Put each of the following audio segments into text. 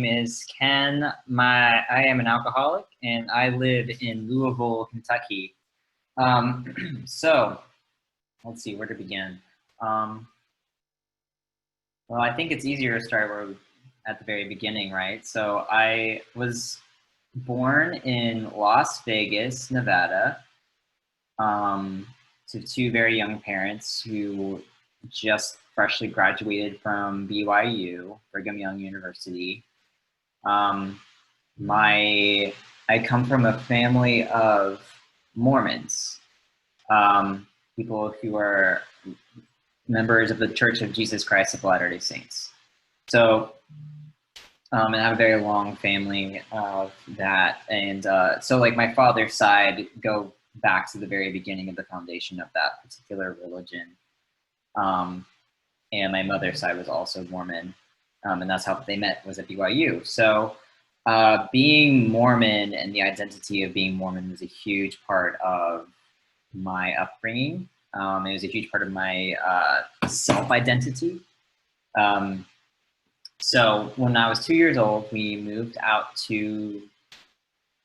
name is Ken. I am an alcoholic, and I live in Louisville, Kentucky. So let's see where to begin. Well, I think it's easier to start at the very beginning, right? So I was born in Las Vegas, Nevada, to two very young parents who just freshly graduated from BYU, Brigham Young University. I come from a family of Mormons, people who are members of the Church of Jesus Christ of Latter-day Saints. So, and I have a very long family of that. And so like my father's side go back to the very beginning of the foundation of that particular religion. And my mother's side was also Mormon. And that's how they met, was at BYU. So being Mormon and the identity of being Mormon was a huge part of my upbringing. It was a huge part of my self-identity. So when I was 2 years old, we moved out to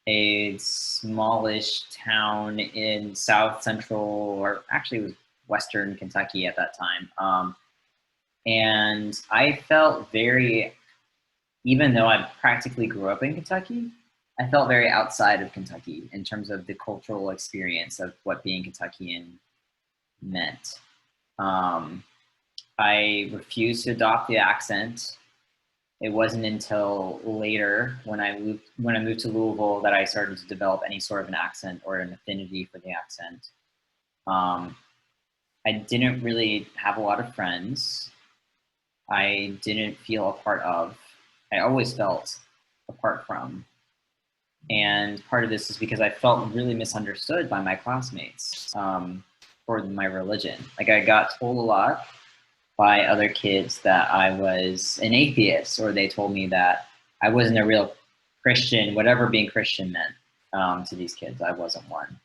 a smallish town in south central, or actually it was western Kentucky at that time. And I felt even though I practically grew up in Kentucky, I felt very outside of Kentucky in terms of the cultural experience of what being Kentuckian meant. I refused to adopt the accent. It wasn't until later when I moved to Louisville that I started to develop any sort of an accent or an affinity for the accent. I didn't really have a lot of friends. I didn't feel a part of. I always felt apart from. And part of this is because I felt really misunderstood by my classmates for my religion. Like I got told a lot by other kids that I was an atheist, or they told me that I wasn't a real Christian, whatever being Christian meant to these kids. I wasn't one.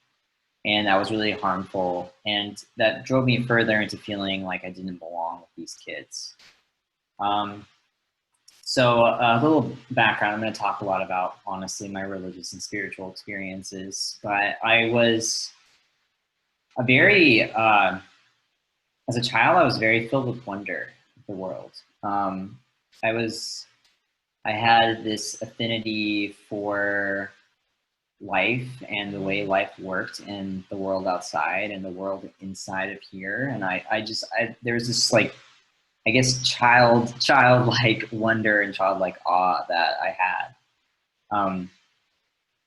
And that was really harmful. And that drove me further into feeling like I didn't belong with these kids. So a little background, I'm going to talk a lot about, honestly, my religious and spiritual experiences. But I was as a child, I was very filled with wonder of the world. I had this affinity for life and the way life worked in the world outside and the world inside of here. And there was this like, I guess childlike wonder and childlike awe that I had.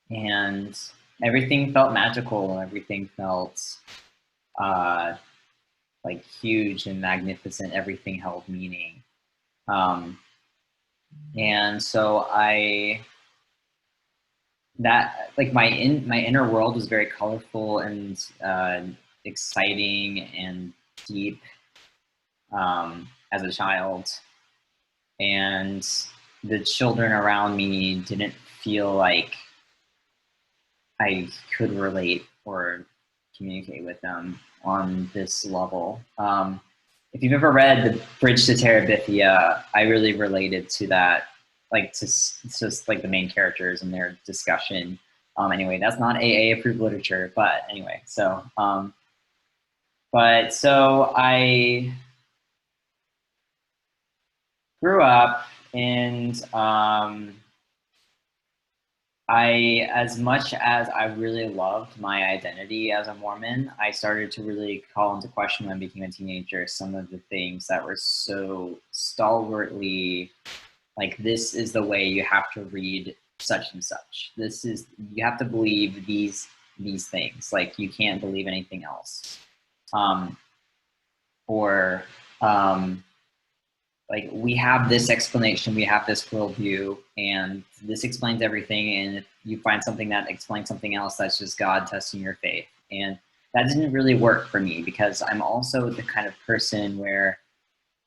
And everything felt magical, and everything felt like huge and magnificent. Everything held meaning. And so my inner world was very colorful and exciting and deep as a child. And the children around me didn't feel like I could relate or communicate with them on this level. If you've ever read The Bridge to Terabithia, I really related to that, like it's just like the main characters and their discussion. Anyway, that's not AA approved literature, but anyway, so I grew up, and as much as I really loved my identity as a Mormon, I started to really call into question when I became a teenager some of the things that were so stalwartly, like, this is the way you have to read such and such. You have to believe these things. Like, you can't believe anything else. Like, we have this explanation, we have this worldview, and this explains everything, and if you find something that explains something else, that's just God testing your faith. And that didn't really work for me, because I'm also the kind of person where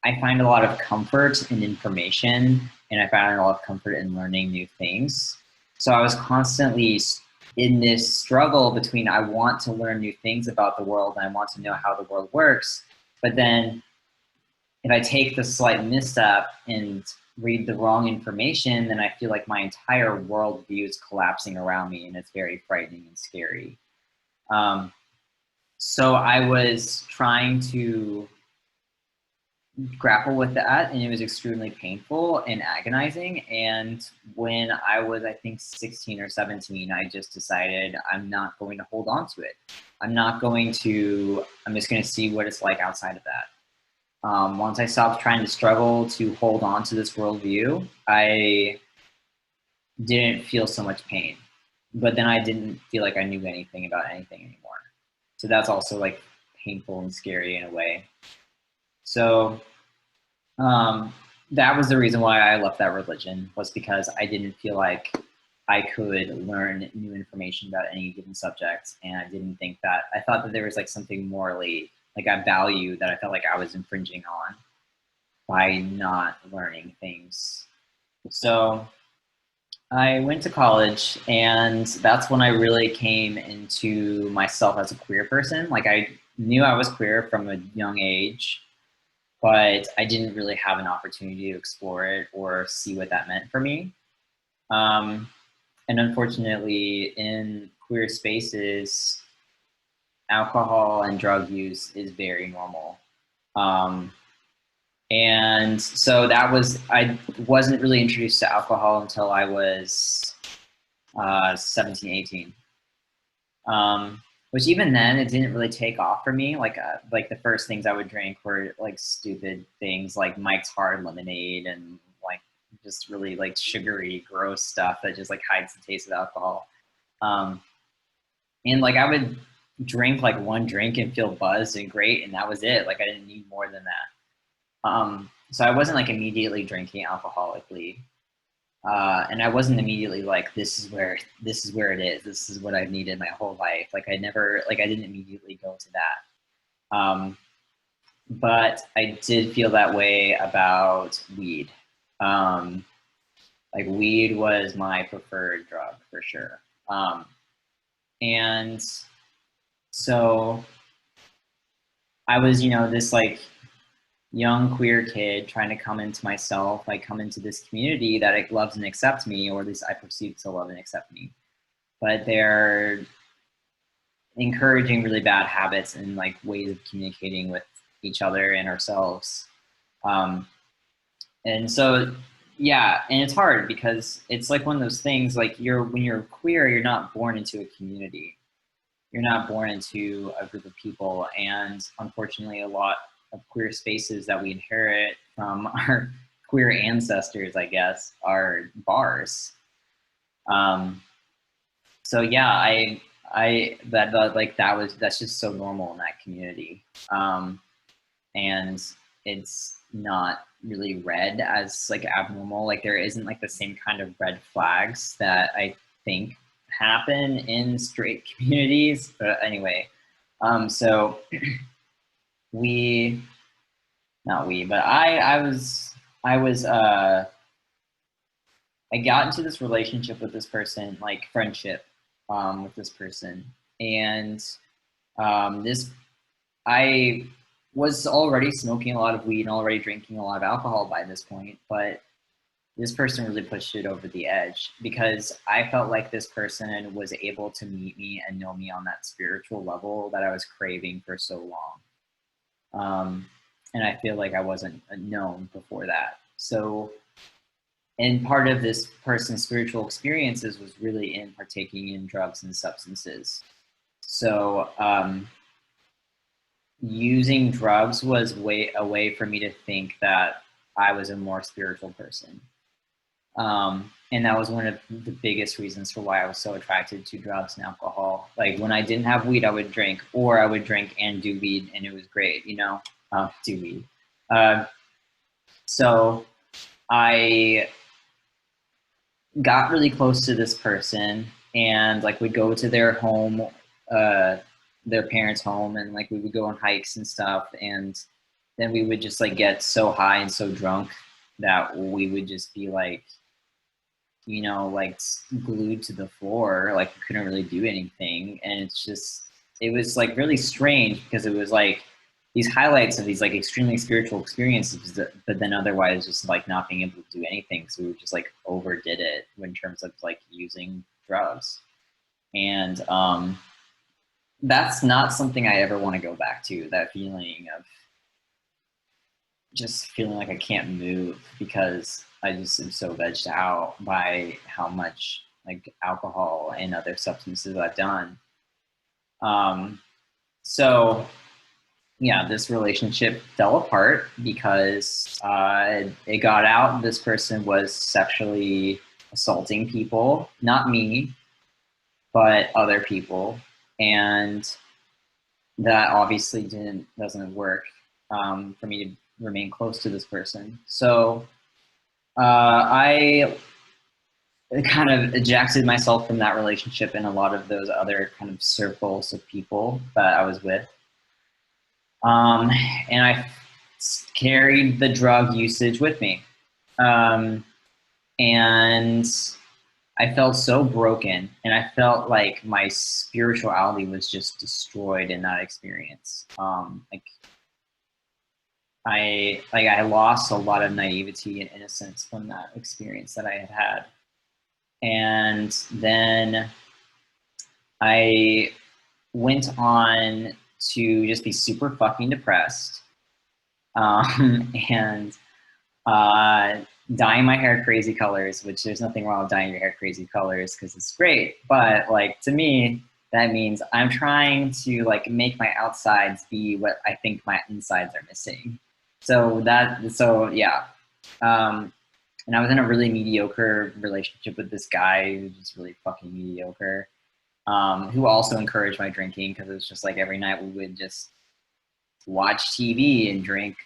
I find a lot of comfort in information, and I found a lot of comfort in learning new things. So I was constantly in this struggle between, I want to learn new things about the world, and I want to know how the world works, but then if I take the slight misstep and read the wrong information, then I feel like my entire worldview is collapsing around me, and it's very frightening and scary. Um, so I was trying to grapple with that, and it was extremely painful and agonizing. And when I was, I think, 16 or 17, I just decided I'm not going to hold on to it. I'm just going to see what it's like outside of that. Once I stopped trying to struggle to hold on to this worldview, I didn't feel so much pain. But then I didn't feel like I knew anything about anything anymore. So that's also like painful and scary in a way. So that was the reason why I left that religion, was because I didn't feel like I could learn new information about any given subject. And I didn't think that, I thought that there was like something morally, like a value that I felt like I was infringing on by not learning things. So I went to college, and that's when I really came into myself as a queer person. Like, I knew I was queer from a young age, but I didn't really have an opportunity to explore it or see what that meant for me. And unfortunately, in queer spaces, alcohol and drug use is very normal. And so I wasn't really introduced to alcohol until I was 17, 18. Which even then, it didn't really take off for me. Like the first things I would drink were like stupid things like Mike's Hard Lemonade and like just really like sugary, gross stuff that just like hides the taste of alcohol. And like I would drink like one drink and feel buzzed and great, and that was it. Like I didn't need more than that. So I wasn't like immediately drinking alcoholically. And I wasn't immediately like, this is where it is. This is what I've needed my whole life. Like I didn't immediately go to that. But I did feel that way about weed. Like weed was my preferred drug for sure. And so I was, this like young queer kid trying to come into myself, like come into this community that it loves and accepts me, or at least I perceive to love and accept me. But they're encouraging really bad habits and like ways of communicating with each other and ourselves. And so, yeah, and it's hard because it's like one of those things, like when you're queer, you're not born into a community. You're not born into a group of people. And unfortunately, a lot of queer spaces that we inherit from our queer ancestors, I guess, are bars. So yeah, that's just so normal in that community. And it's not really read as like abnormal. Like there isn't like the same kind of red flags that I think happen in straight communities. But anyway, so I got into this relationship with this person, like friendship, with this person. And I was already smoking a lot of weed and already drinking a lot of alcohol by this point, but this person really pushed it over the edge because I felt like this person was able to meet me and know me on that spiritual level that I was craving for so long. And I feel like I wasn't known before that. So, and part of this person's spiritual experiences was really in partaking in drugs and substances. So, using drugs was a way for me to think that I was a more spiritual person. And that was one of the biggest reasons for why I was so attracted to drugs and alcohol. Like when I didn't have weed, I would drink, or I would drink and do weed, and it was great, do weed. So I got really close to this person, and like we'd go to their home, their parents' home, and like we would go on hikes and stuff, and then we would just like get so high and so drunk that we would just be like, like glued to the floor, like we couldn't really do anything. And it was like really strange because it was like these highlights of these like extremely spiritual experiences, but then otherwise just like not being able to do anything. So we just like overdid it in terms of like using drugs. And that's not something I ever want to go back to, that feeling of just feeling like I can't move because I just am so vegged out by how much like alcohol and other substances I've done. Um, so yeah, this relationship fell apart because it got out this person was sexually assaulting people, not me, but other people, and that obviously doesn't work for me to remain close to this person. So I kind of ejected myself from that relationship and a lot of those other kind of circles of people that I was with. Um, and I carried the drug usage with me. Um, and I felt so broken, and I felt like my spirituality was just destroyed in that experience. I lost a lot of naivety and innocence from that experience that I had had. And then I went on to just be super fucking depressed, and dyeing my hair crazy colors, which there's nothing wrong with dyeing your hair crazy colors because it's great. But like to me, that means I'm trying to like make my outsides be what I think my insides are missing. So yeah. And I was in a really mediocre relationship with this guy who was just really fucking mediocre, who also encouraged my drinking because it was just like every night we would just watch TV and drink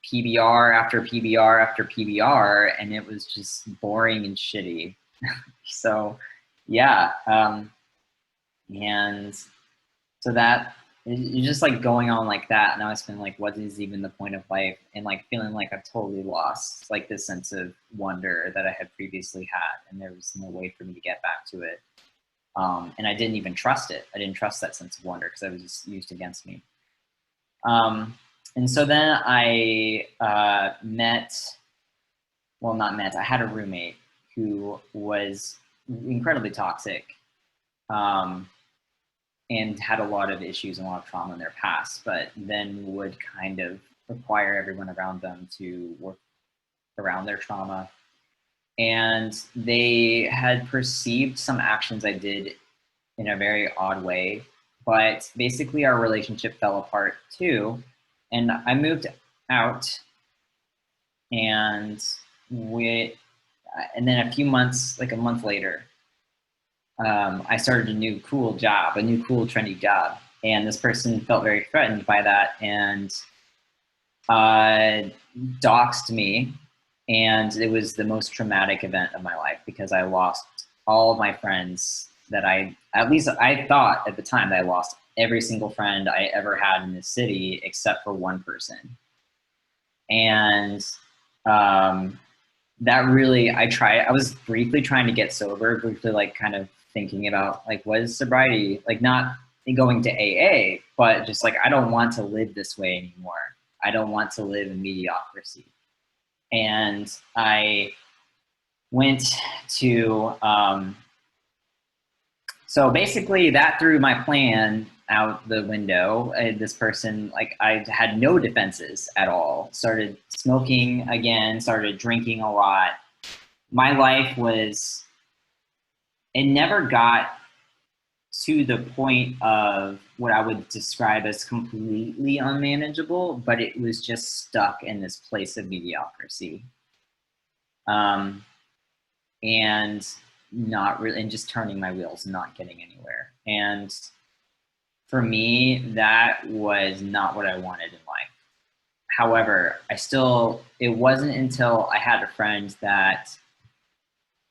PBR after PBR after PBR, and it was just boring and shitty. So, yeah, and so that it's just like going on like that. Now it's been like, what is even the point of life? And like feeling like I've totally lost like this sense of wonder that I had previously had, and there was no way for me to get back to it. And I didn't even trust it. I didn't trust that sense of wonder because it was just used against me. And so then I I had a roommate who was incredibly toxic, and had a lot of issues and a lot of trauma in their past, but then would kind of require everyone around them to work around their trauma. And they had perceived some actions I did in a very odd way, but basically our relationship fell apart too. And I moved out, and and then a few months, like a month later, I started a new cool job, a new cool trendy job, and this person felt very threatened by that and doxed me, and it was the most traumatic event of my life because I lost all of my friends that at least I thought at the time that I lost every single friend I ever had in this city except for one person. And that really, I was briefly trying to get sober, briefly like kind of thinking about like, what is sobriety? Like not going to AA, but just like, I don't want to live this way anymore. I don't want to live in mediocrity. And I went to, so basically that threw my plan out the window. This person, like I had no defenses at all, started smoking again, started drinking a lot. My life it never got to the point of what I would describe as completely unmanageable, but it was just stuck in this place of mediocrity. And not really, and just turning my wheels and not getting anywhere. And for me, that was not what I wanted in life. However, it wasn't until I had a friend that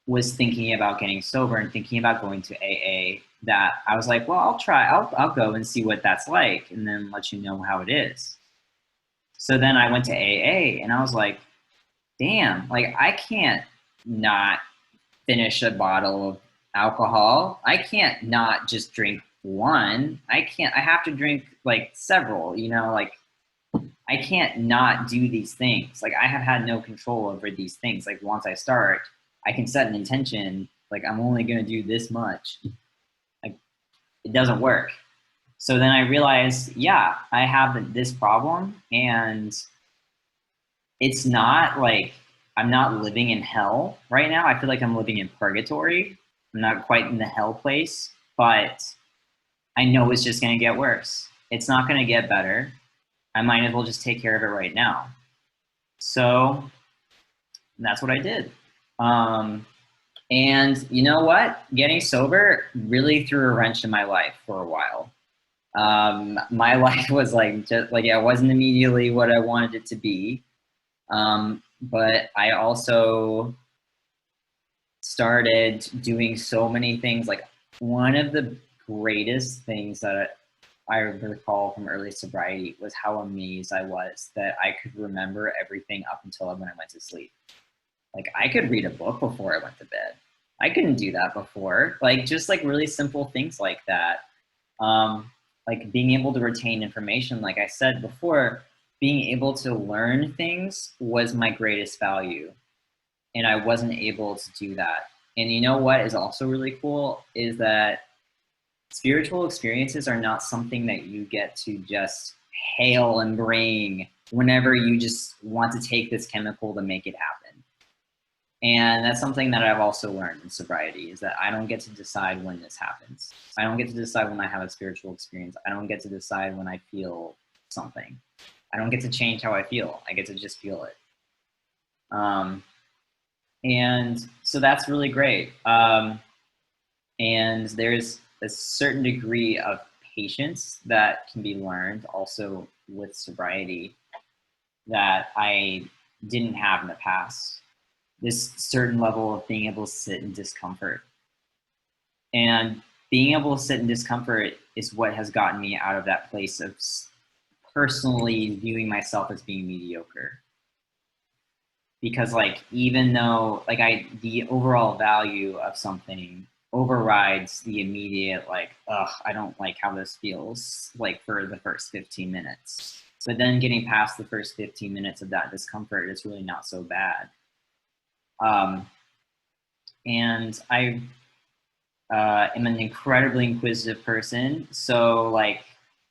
was thinking about getting sober and thinking about going to AA that I was like, well, I'll go and see what that's like and then let you know how it is. So then I went to AA and I was like, damn, like I can't not finish a bottle of alcohol. I can't not just drink one. I have to drink like several, like I can't not do these things. Like I have had no control over these things. Like once I start, I can set an intention, like I'm only going to do this much. Like it doesn't work. So then I realized, yeah, I have this problem, and it's not like I'm not living in hell right now. I feel like I'm living in purgatory. I'm not quite in the hell place, but I know it's just going to get worse. It's not going to get better. I might as well just take care of it right now. So that's what I did. And you know what? Getting sober really threw a wrench in my life for a while. My life was like, just like, it wasn't immediately what I wanted it to be. But I also started doing so many things. Like one of the greatest things that I recall from early sobriety was how amazed I was that I could remember everything up until when I went to sleep. Like I could read a book before I went to bed. I couldn't do that before. Like just like really simple things like that. Like being able to retain information, like I said before, being able to learn things was my greatest value. And I wasn't able to do that. And you know what is also really cool is that spiritual experiences are not something that you get to just hail and bring whenever you just want to take this chemical to make it happen. And that's something that I've also learned in sobriety is that I don't get to decide when this happens. I don't get to decide when I have a spiritual experience. I don't get to decide when I feel something. I don't get to change how I feel. I get to just feel it. And so that's really great. And there's a certain degree of patience that can be learned also with sobriety that I didn't have in the past. This certain level of being able to sit in discomfort. And being able to sit in discomfort is what has gotten me out of that place of personally viewing myself as being mediocre. Because like, even though like the overall value of something overrides the immediate like, ugh, I don't like how this feels like for the first 15 minutes. But then getting past the first 15 minutes of that discomfort is really not so bad. And I am an incredibly inquisitive person. So like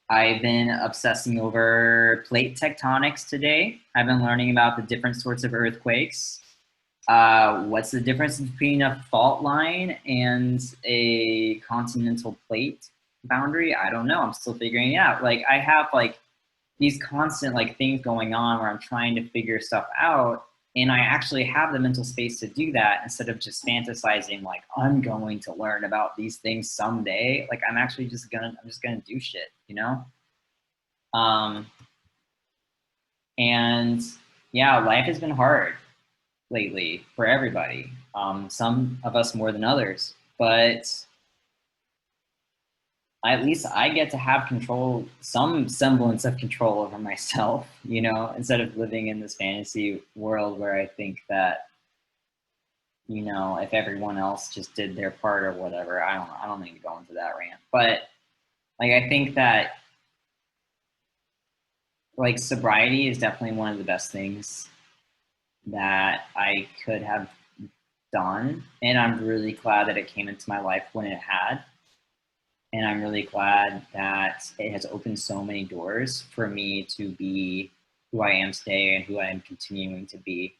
I've been obsessing over plate tectonics today. I've been learning about the different sorts of earthquakes. What's the difference between a fault line and a continental plate boundary? I don't know. I'm still figuring it out. Like I have like these constant like things going on where I'm trying to figure stuff out, and I actually have the mental space to do that instead of just fantasizing like I'm going to learn about these things someday. Like I'm just gonna do shit, you know? And yeah, life has been hard lately for everybody. Some of us more than others, but at least I get to have control, some semblance of control over myself, you know, instead of living in this fantasy world where I think that, you know, if everyone else just did their part or whatever. I don't need to go into that rant. But like I think that like sobriety is definitely one of the best things that I could have done. And I'm really glad that it came into my life when it had. And I'm really glad that it has opened so many doors for me to be who I am today and who I am continuing to be.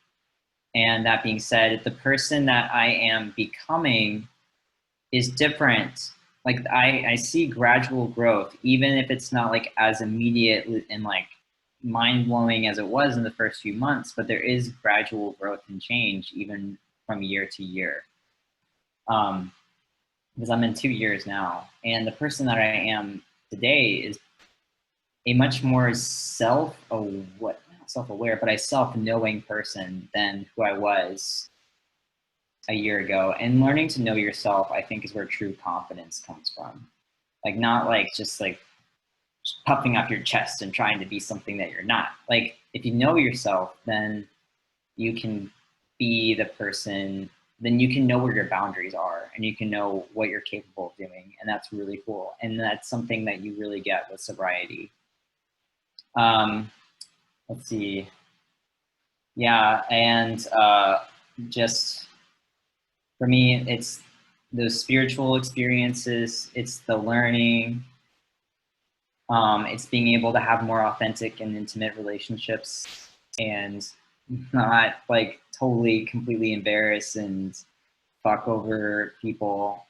And that being said, the person that I am becoming is different. Like I see gradual growth, even if it's not like as immediate and like mind blowing as it was in the first few months, but there is gradual growth and change even from year to year. Because I'm in 2 years now, and the person that I am today is a much more self-aware, but a self-knowing person than who I was a year ago. And learning to know yourself, I think, is where true confidence comes from. Like not like just like puffing up your chest and trying to be something that you're not. Like if you know yourself, then you can be the person, then you can know where your boundaries are and you can know what you're capable of doing. And that's really cool. And that's something that you really get with sobriety. let's see. Yeah, and just for me, it's those spiritual experiences. It's the learning. It's being able to have more authentic and intimate relationships, and not like totally completely embarrass and fuck over people